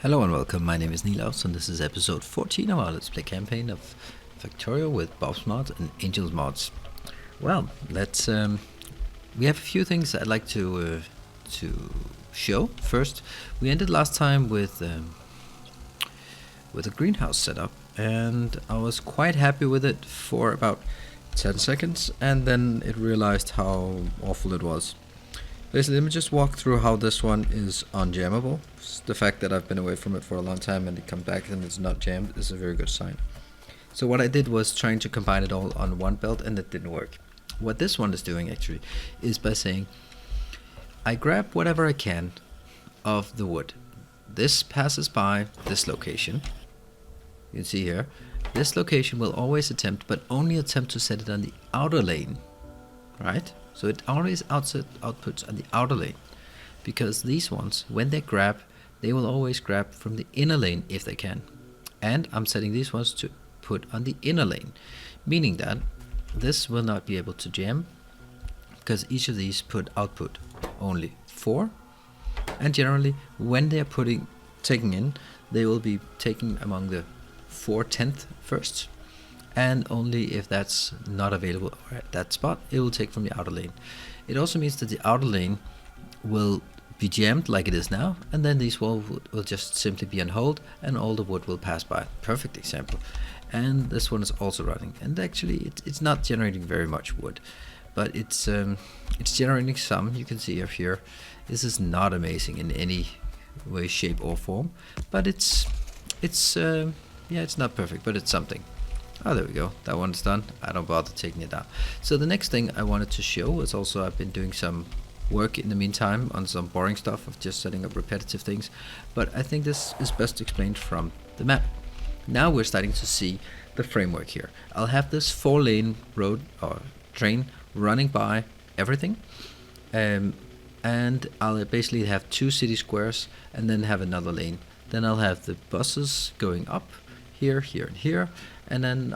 Hello and welcome, my name is Nilaus and this is episode 14 of our Let's Play campaign of Factorio with Bob's Mods and Angel's Mods. Well, we have a few things I'd like to show. First, we ended last time with a greenhouse setup, and I was quite happy with it for about 10 seconds, and then it realized how awful it was. Basically, let me just walk through how this one is unjammable. The fact that I've been away from it for a long time and it comes back and it's not jammed is a very good sign. So what I did was trying to combine it all on one belt, and it didn't work. What this one is doing actually is by saying, I grab whatever I can of the wood. This passes by this location. You can see here, this location will always attempt, but only attempt to set it on the outer lane, right? So it always outputs on the outer lane, because these ones, when they grab, they will always grab from the inner lane if they can. And I'm setting these ones to put on the inner lane, meaning that this will not be able to jam, because each of these put output only 4, and generally when they are taking in, they will be taking among the 4/10 first. And only if that's not available at that spot, it will take from the outer lane. It also means that the outer lane will be jammed like it is now, and then these will just simply be on hold, and all the wood will pass by. Perfect example. And this one is also running, and actually it's not generating very much wood, but it's generating some. You can see up here, this is not amazing in any way, shape or form, but it's not perfect, but it's something. Oh, there we go. That one's done. I don't bother taking it down. So the next thing I wanted to show is also I've been doing some work in the meantime on some boring stuff of just setting up repetitive things, but I think this is best explained from the map. Now we're starting to see the framework here. I'll have this 4-lane road or train running by everything, and I'll basically have 2 city squares and then have another lane. Then I'll have the buses going up here, here, and here, and then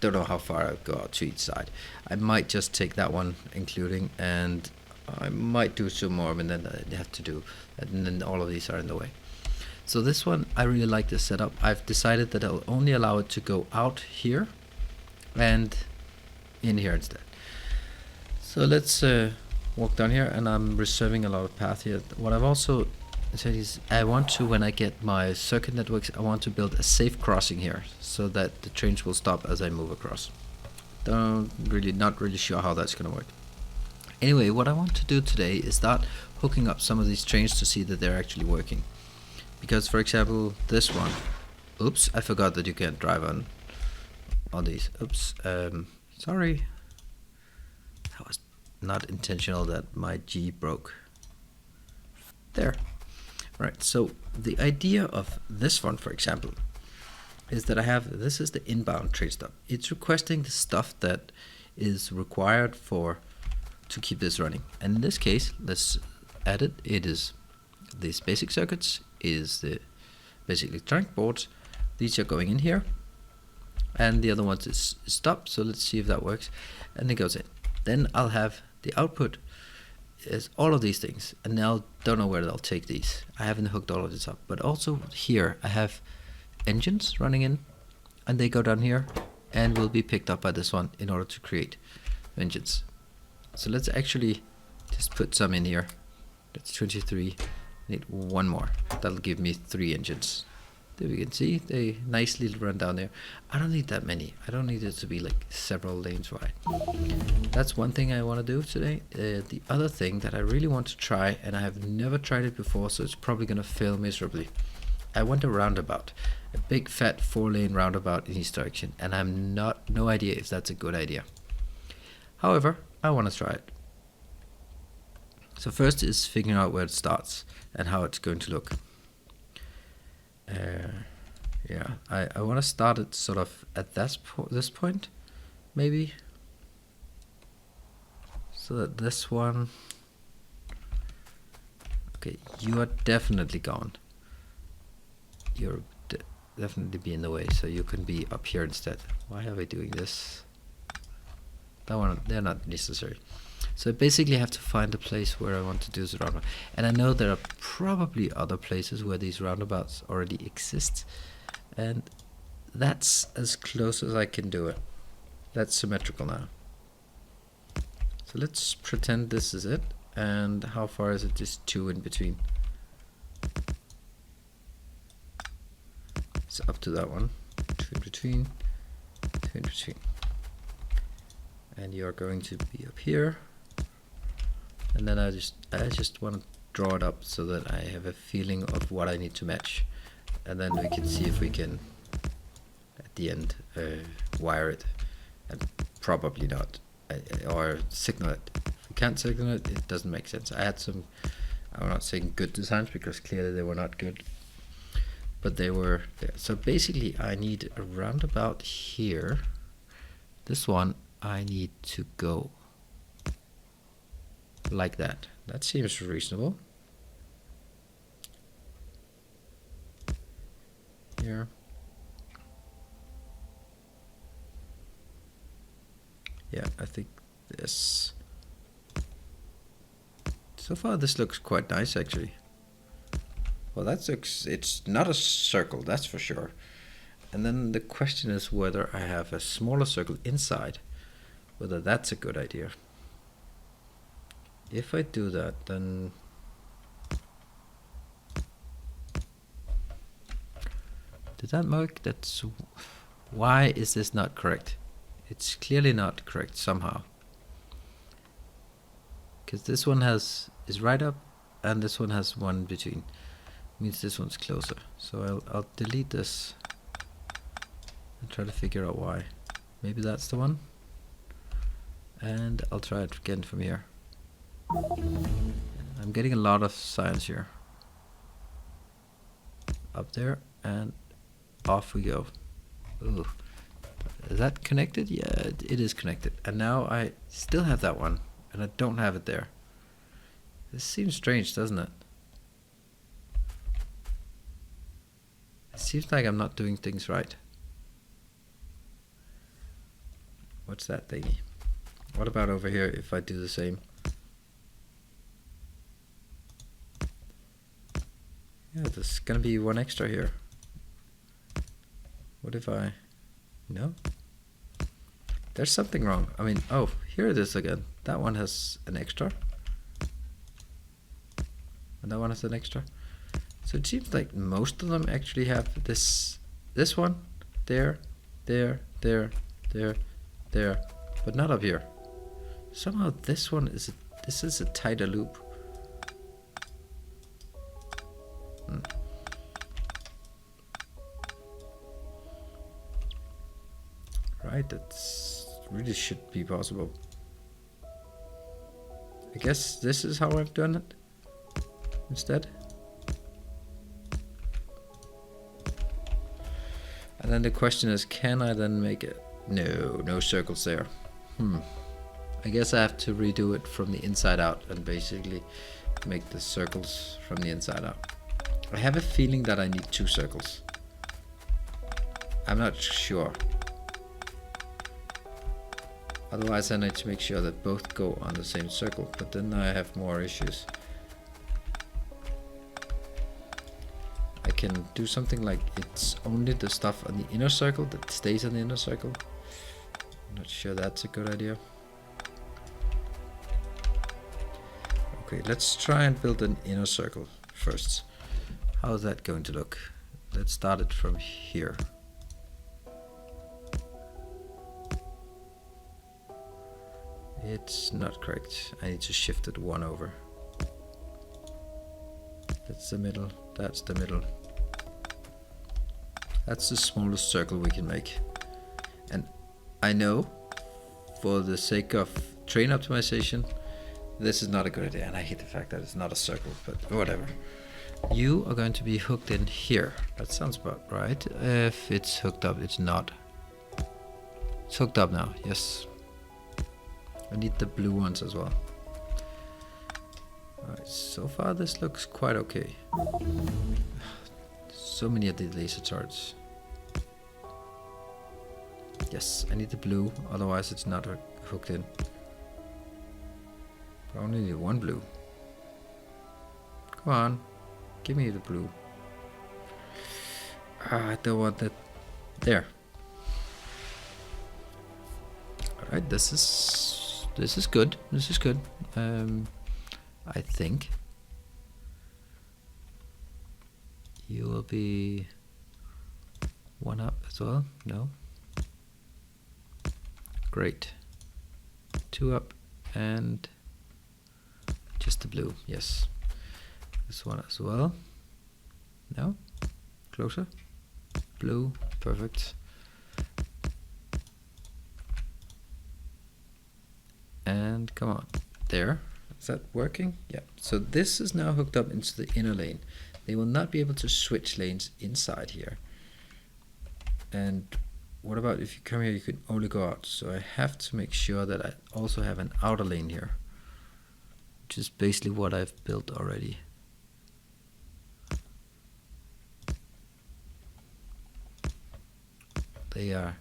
don't know how far I'll go out to each side. I might just take that one including, and I might do some more, and then I have to do, and then all of these are in the way. So this one, I really like this setup. I've decided that I'll only allow it to go out here and in here instead. So let's walk down here, and I'm reserving a lot of path here. What I've also said is I want to, when I get my circuit networks, I want to build a safe crossing here so that the trains will stop as I move across. Not really sure how that's gonna work. Anyway, what I want to do today is start hooking up some of these trains to see that they're actually working. Because for example, this one, oops, I forgot that you can't drive on these. Oops, sorry. That was not intentional that my G broke. There. Right, so the idea of this one, for example, is that this is the inbound train stop. It's requesting the stuff that is required to keep this running. And in this case, let's add it. It is these basic circuits, is the basic electronic boards. These are going in here, and the other ones is stopped. So let's see if that works. And it goes in. Then I'll have the output is all of these things, and now don't know where I'll take these. I haven't hooked all of this up, but also here I have engines running in, and they go down here and will be picked up by this one in order to create engines. So let's actually just put some in here. That's 23. Need one more. That'll give me 3 engines. There we can see they nicely run down there. I don't need that many. I don't need it to be like several lanes wide. That's one thing I want to do today. The other thing that I really want to try, and I have never tried it before, so it's probably gonna fail miserably. I want a roundabout, a big fat 4-lane roundabout in each direction, and I'm no idea if that's a good idea. However, I want to try it. So first is figuring out where it starts and how it's going to look. Yeah, I want to start it sort of at this point, maybe, so that this one, okay, you are definitely gone. You're definitely be in the way, so you can be up here instead. Why are we doing this? That one, they're not necessary. So I basically have to find a place where I want to do this roundabout. And I know there are probably other places where these roundabouts already exist. And that's as close as I can do it. That's symmetrical now. So let's pretend this is it. And how far is it? Just 2 in between. It's up to that one. 2 in between. 2 in between. And you're going to be up here. And then I just want to draw it up so that I have a feeling of what I need to match. And then we can see if we can, at the end, wire it. And probably not. Or signal it. If we can't signal it, it doesn't make sense. I had some, I'm not saying good designs because clearly they were not good. But they were there. So basically I need a roundabout here. This one I need to go like that. That seems reasonable. Here. Yeah, I think this. So far this looks quite nice actually. Well, that looks, it's not a circle, that's for sure. And then the question is whether I have a smaller circle inside, whether that's a good idea. If I do that, then did that mark? That's why is this not correct? It's clearly not correct somehow. Because this one is right up, and this one has one between. Means this one's closer. So I'll delete this and try to figure out why. Maybe that's the one. And I'll try it again from here. I'm getting a lot of signs here. Up there and off we go. Ooh. Is that connected? Yeah, it is connected. And now I still have that one and I don't have it there. This seems strange, doesn't it? It seems like I'm not doing things right. What's that thingy? What about over here if I do the same? Yeah, there's gonna be one extra here. What if I... No? There's something wrong. I mean, oh, here it is again. That one has an extra. And that one has an extra. So it seems like most of them actually have this one, there, there, but not up here. Somehow this one is this is a tighter loop. Right, that's really should be possible. I guess this is how I've done it instead. And then the question is, can I then make it? No circles there. I guess I have to redo it from the inside out and basically make the circles from the inside out. I have a feeling that I need 2 circles. I'm not sure. Otherwise I need to make sure that both go on the same circle, but then I have more issues. I can do something like it's only the stuff on the inner circle that stays on the inner circle. I'm not sure that's a good idea. Okay, let's try and build an inner circle first. How is that going to look? Let's start it from here. It's not correct. I need to shift it 1 over. That's the middle. That's the middle. That's the smallest circle we can make. And I know, for the sake of train optimization, this is not a good idea. And I hate the fact that it's not a circle, but whatever. You are going to be hooked in here. That sounds about right. If it's hooked up, it's not. It's hooked up now, yes. I need the blue ones as well. Alright, so far this looks quite okay. So many of the laser charts. Yes, I need the blue, otherwise it's not hooked in. I only need one blue. Come on, give me the blue. I don't want that. There. Alright, this is good. This is good. I think you will be one up as well. No. Great. Two up and just the blue. Yes. This one as well. No. Closer. Blue. Perfect. And come on. There. Is that working? Yeah. So this is now hooked up into the inner lane. They will not be able to switch lanes inside here. And what about if you come here, you can only go out. So I have to make sure that I also have an outer lane here, which is basically what I've built already. They are.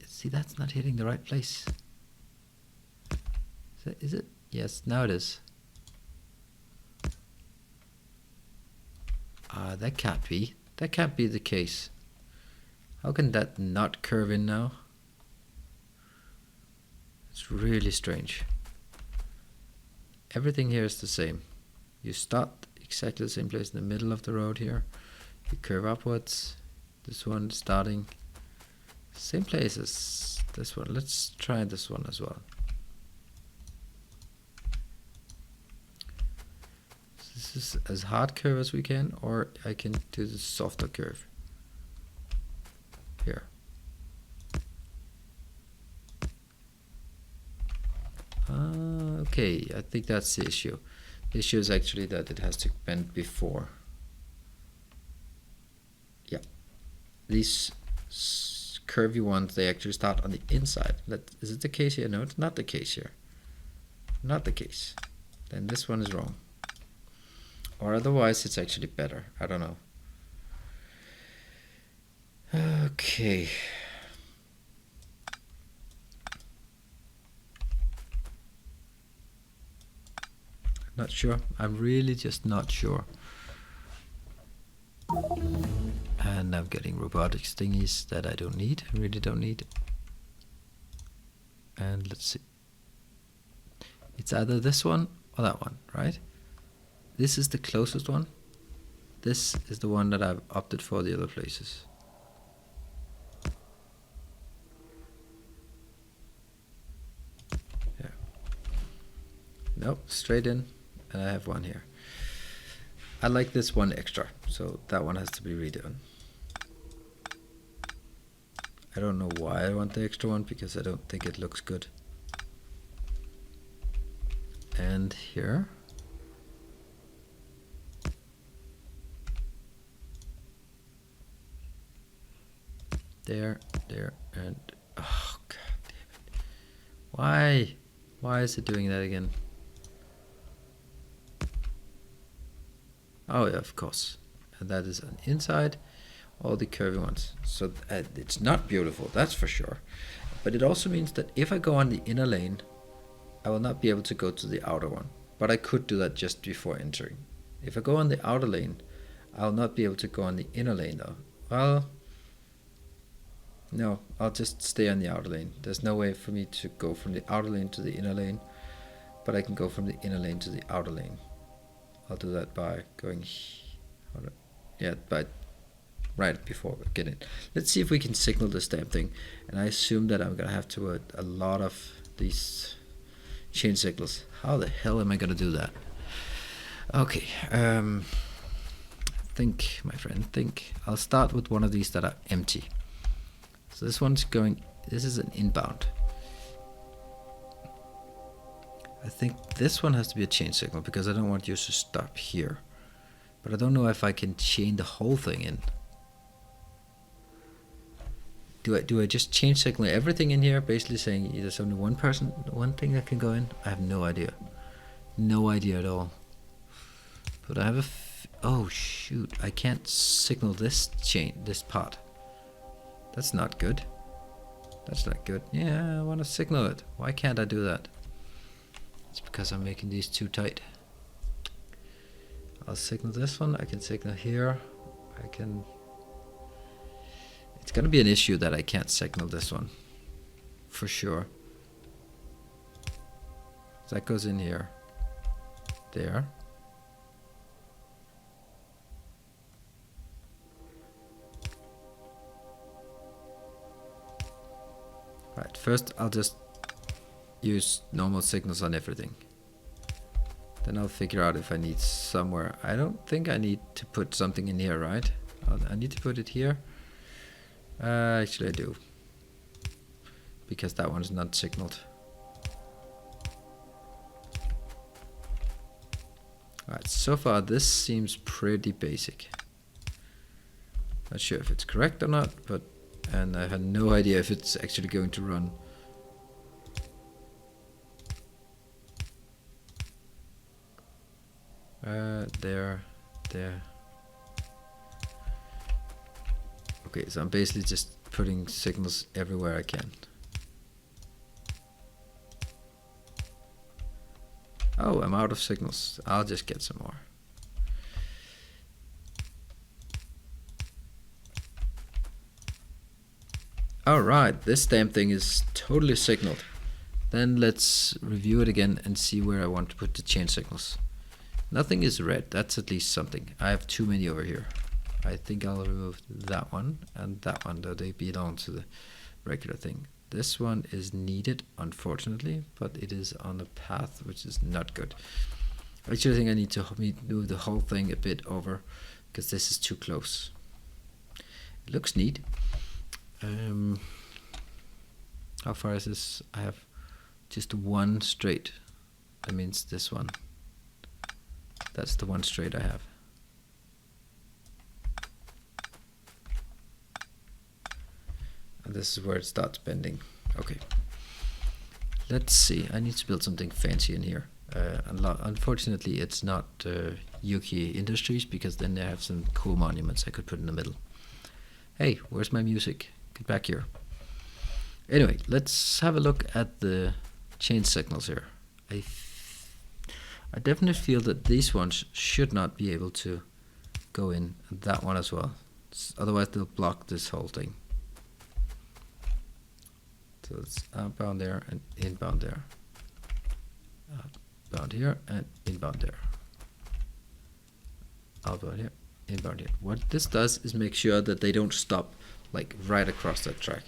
See, that's not hitting the right place. Is it? Yes, now it is. That can't be. That can't be the case. How can that not curve in now? It's really strange. Everything here is the same. You start exactly the same place in the middle of the road here. You curve upwards. This one starting same place as this one. Let's try this one as well. This is as hard curve as we can, or I can do the softer curve here. Okay, I think that's the issue. The issue is actually that it has to bend before. Yeah, these curvy ones, they actually start on the inside. Is it the case here? No, it's not the case here. Not the case. Then this one is wrong. Or otherwise it's actually better. I don't know. Okay. Not sure. I'm really just not sure. And I'm getting robotics thingies that I don't need. Really don't need. And let's see. It's either this one or that one, right? This is the closest one. This is the one that I've opted for the other places. Yeah. Nope, straight in, and I have one here. I like this one extra, so that one has to be redone. I don't know why I want the extra one, because I don't think it looks good. And here. There, and oh god damn it. Why? Why is it doing that again? Oh yeah, of course. And that is on inside, all the curvy ones. So it's not beautiful, that's for sure. But it also means that if I go on the inner lane, I will not be able to go to the outer one. But I could do that just before entering. If I go on the outer lane, I'll not be able to go on the inner lane though. Well, no, I'll just stay on the outer lane. There's no way for me to go from the outer lane to the inner lane, but I can go from the inner lane to the outer lane. I'll do that by going, yeah, by right before we get in. Let's see if we can signal this damn thing. And I assume that I'm gonna have to add a lot of these chain signals. How the hell am I gonna do that? Okay, think, my friend, think. I'll start with one of these that are empty. So this one's going, this is an inbound. I think this one has to be a chain signal because I don't want you to stop here. But I don't know if I can chain the whole thing in. Do I just chain signal everything in here, basically saying there's only one thing that can go in? I have no idea. No idea at all. But I have a oh shoot, I can't signal this this part. That's not good. That's not good. Yeah, I want to signal it. Why can't I do that? It's because I'm making these too tight. I'll signal this one. I can signal here. I can. It's gonna be an issue that I can't signal this one, for sure. So that goes in here, there. Right, first I'll just use normal signals on everything. Then I'll figure out if I need somewhere. I don't think I need to put something in here, right? I need to put it here. Actually I do. Because that one's not signaled. Alright, so far this seems pretty basic. Not sure if it's correct or not, but and I had no idea if it's actually going to run. There. Okay, so I'm basically just putting signals everywhere I can. Oh, I'm out of signals. I'll just get some more. Alright, this damn thing is totally signaled. Then let's review it again and see where I want to put the chain signals. Nothing is red, that's at least something. I have too many over here. I think I'll remove that one and that one, though they belong to the regular thing. This one is needed, unfortunately, but it is on a path, which is not good. I actually think I need to move the whole thing a bit over, because this is too close. It looks neat. How far is this? I have just one straight. That means this one. That's the one straight I have. And this is where it starts bending. Okay. Let's see. I need to build something fancy in here. Unfortunately, it's not Yuki Industries, because then they have some cool monuments I could put in the middle. Hey, where's my music? Get back here. Anyway, let's have a look at the chain signals here. I definitely feel that these ones should not be able to go in, and that one as well. Otherwise they'll block this whole thing. So it's outbound there and inbound there. Outbound here and inbound there. Outbound here, inbound here. What this does is make sure that they don't stop like right across that track.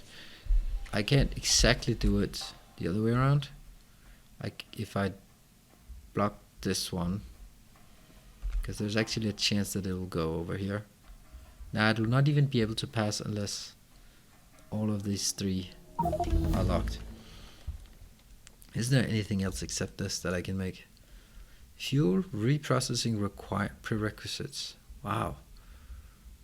I can't exactly do it the other way around. Like if I block this one, because there's actually a chance that it will go over here. Now I will not even be able to pass unless all of these three are locked. Is there anything else except this that I can make? Fuel reprocessing prerequisites. Wow.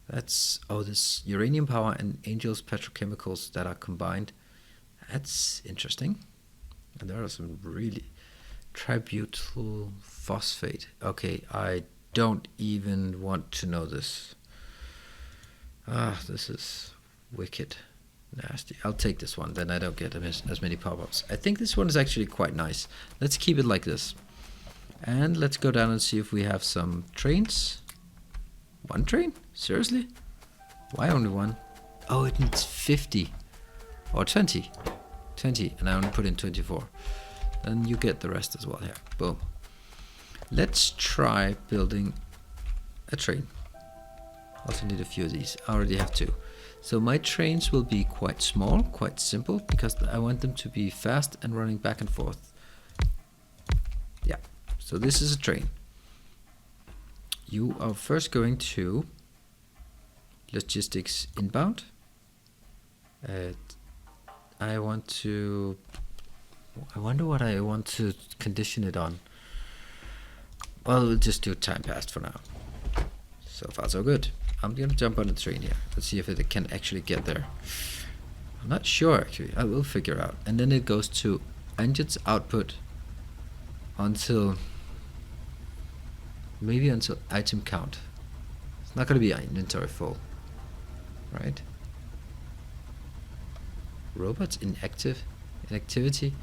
That's, oh, this uranium power and Angel's petrochemicals that are combined. That's interesting. And there are some really tributyl phosphate. Okay, I don't even want to know this. This is wicked nasty. I'll take this one, then I don't get as many pop-ups. I think this one is actually quite nice. Let's keep it like this. And let's go down and see if we have some trains. One train? Seriously? Why only one? Oh, it needs 50. Or 20. 20, and I only put in 24. Then you get the rest as well here. Boom. Let's try building a train. Also need a few of these. I already have two. So my trains will be quite small, quite simple, because I want them to be fast and running back and forth. Yeah. So this is a train. You are first going to logistics inbound. I wonder what I want to condition it on. Well, we'll just do time passed for now. So far so good. I'm gonna jump on the train here. Let's see if it can actually get there. I'm not sure actually. I will figure out. And then it goes to engines output until maybe until item count. It's not gonna be inventory full, right? Robots inactivity.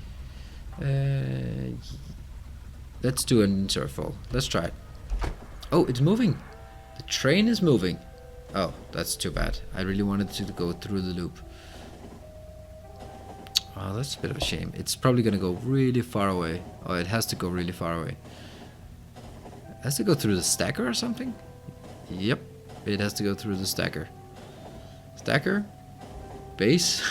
Let's do an inventory fall. Let's try it. Oh, it's moving. The train is moving. Oh, that's too bad. I really wanted to go through the loop. Oh, that's a bit of a shame. It's probably gonna go really far away. Oh, it has to go really far away. It has to go through the stacker or something? Yep, it has to go through the stacker. Stacker, base,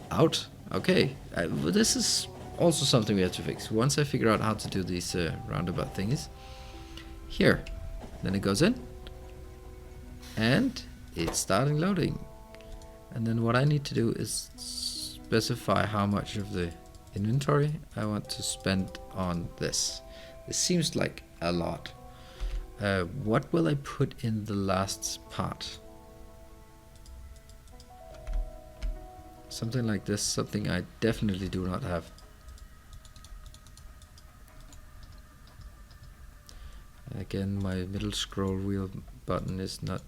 out. Okay, well, this is also something we have to fix. Once I figure out how to do these roundabout thingies. Here, then it goes in. And it's starting loading. And then what I need to do is specify how much of the inventory I want to spend on this. This seems like a lot. What will I put in the last part? Something like this, something I definitely do not have. Again, my middle scroll wheel button is not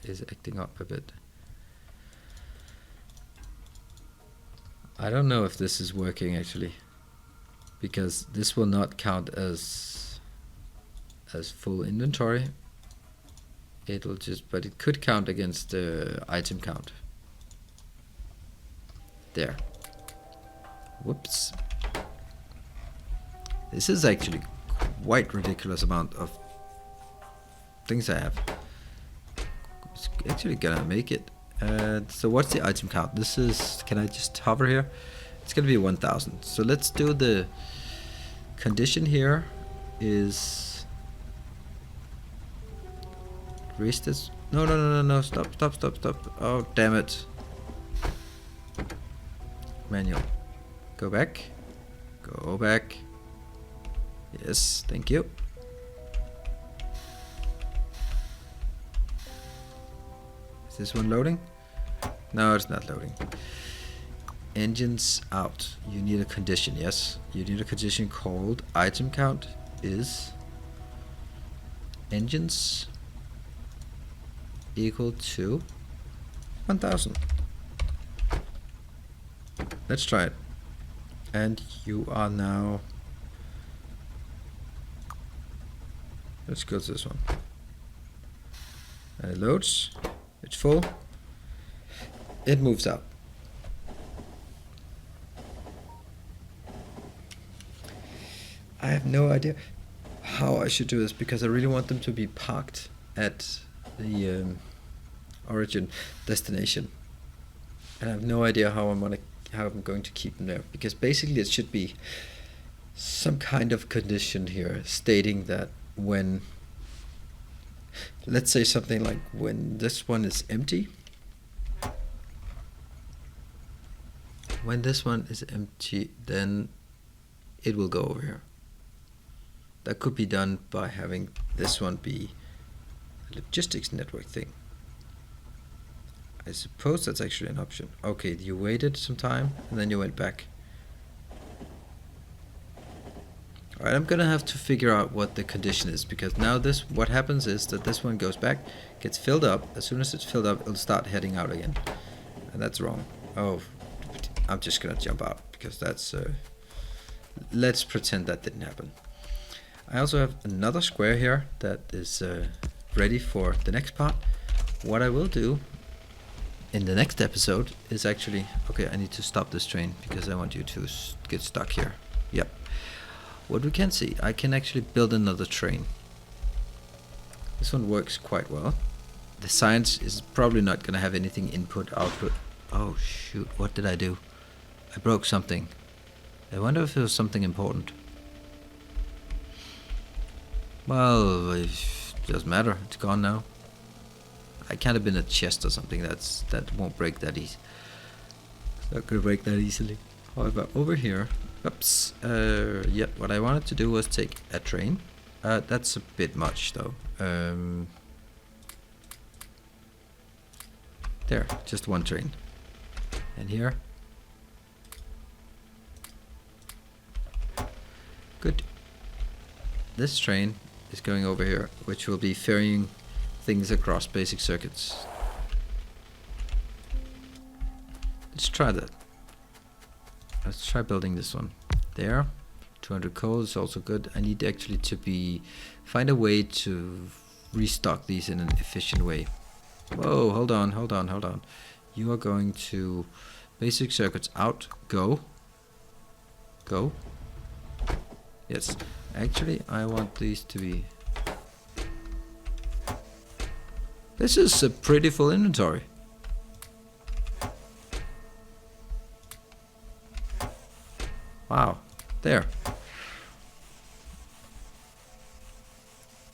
is acting up a bit. I don't know if this is working actually, because this will not count as full inventory. It'll just, but it could count against the item count. There. Whoops. This is actually quite ridiculous amount of things I have. It's actually gonna make it. So what's the item count? This is, can I just hover here? It's gonna be 1000. So let's do the condition here is raise this. No, stop. Oh, damn it. Manual. Go back. Go back. Yes, thank you. Is this one loading? No, it's not loading. Engines out. You need a condition, yes. You need a condition called item count is engines equal to 1000. Let's try it. And you are now, let's go to this one. And it loads. It's full. It moves out. I have no idea how I should do this, because I really want them to be parked at the origin destination, and I have no idea how I'm going to keep them there, because basically it should be some kind of condition here stating that when, let's say something like, when this one is empty, then it will go over here. That could be done by having this one be a logistics network thing. I suppose that's actually an option. Okay, you waited some time and then you went back. Alright, I'm gonna have to figure out what the condition is, because now what happens is that this one goes back, gets filled up. As soon as it's filled up, it'll start heading out again. And that's wrong. Oh, I'm just gonna jump out, because that's let's pretend that didn't happen. I also have another square here that is ready for the next part. What I will do in the next episode is actually, okay, I need to stop this train because I want you to get stuck here. Yep. What we can see, I can actually build another train. This one works quite well. The science is probably not going to have anything input, output. Oh shoot, what did I do? I broke something. I wonder if it was something important. Well, it doesn't matter. It's gone now. I can't have been a chest or something that won't break that easy. It's not gonna break that easily. However, over here, oops. Yeah, what I wanted to do was take a train. That's a bit much though. There, just one train. And here. Good. This train is going over here, which will be ferrying things across basic circuits. Let's try that. Let's try building this one. There. 200 coal is also good. I need actually to find a way to restock these in an efficient way. Whoa, hold on. You are going to basic circuits out. Go. Yes, actually I want these to be... This is a pretty full inventory. Wow, there.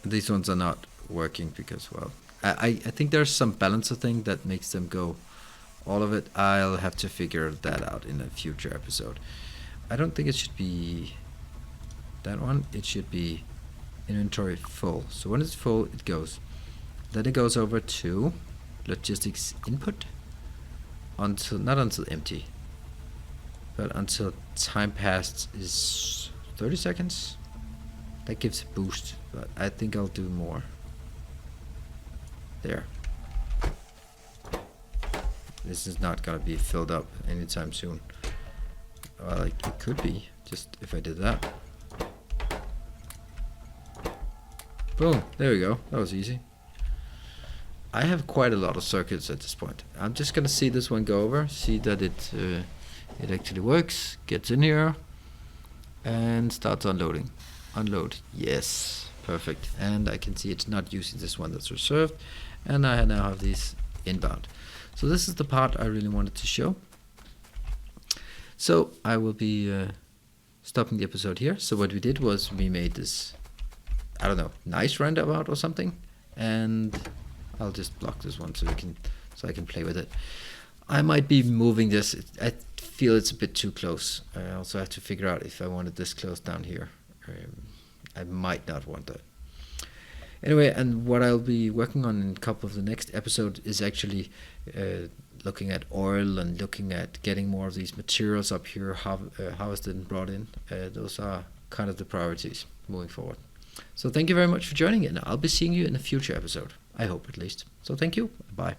These ones are not working because, well, I think there's some balancer thing that makes them go. All of it, I'll have to figure that out in a future episode. I don't think it should be that one. It should be inventory full. So when it's full, it goes. Then it goes over to logistics input until, not until empty, but until time passed is 30 seconds. That gives a boost, but I think I'll do more. There. This is not gonna be filled up anytime soon. Well, like it could be, just if I did that. Boom, there we go, that was easy. I have quite a lot of circuits at this point. I'm just gonna see this one go over, see that it actually works, gets in here, and starts unloading. Unload, yes, perfect. And I can see it's not using this one that's reserved, and I now have these inbound. So this is the part I really wanted to show. So I will be stopping the episode here. So what we did was we made this, I don't know, nice roundabout or something, and I'll just block this one so I can play with it. I might be moving this. I feel it's a bit too close. I also have to figure out if I want it this close down here. I might not want that. Anyway, and what I'll be working on in a couple of the next episodes is actually looking at oil and looking at getting more of these materials up here harvested and brought in. Those are kind of the priorities moving forward. So thank you very much for joining, and I'll be seeing you in a future episode. I hope, at least. So thank you. Bye.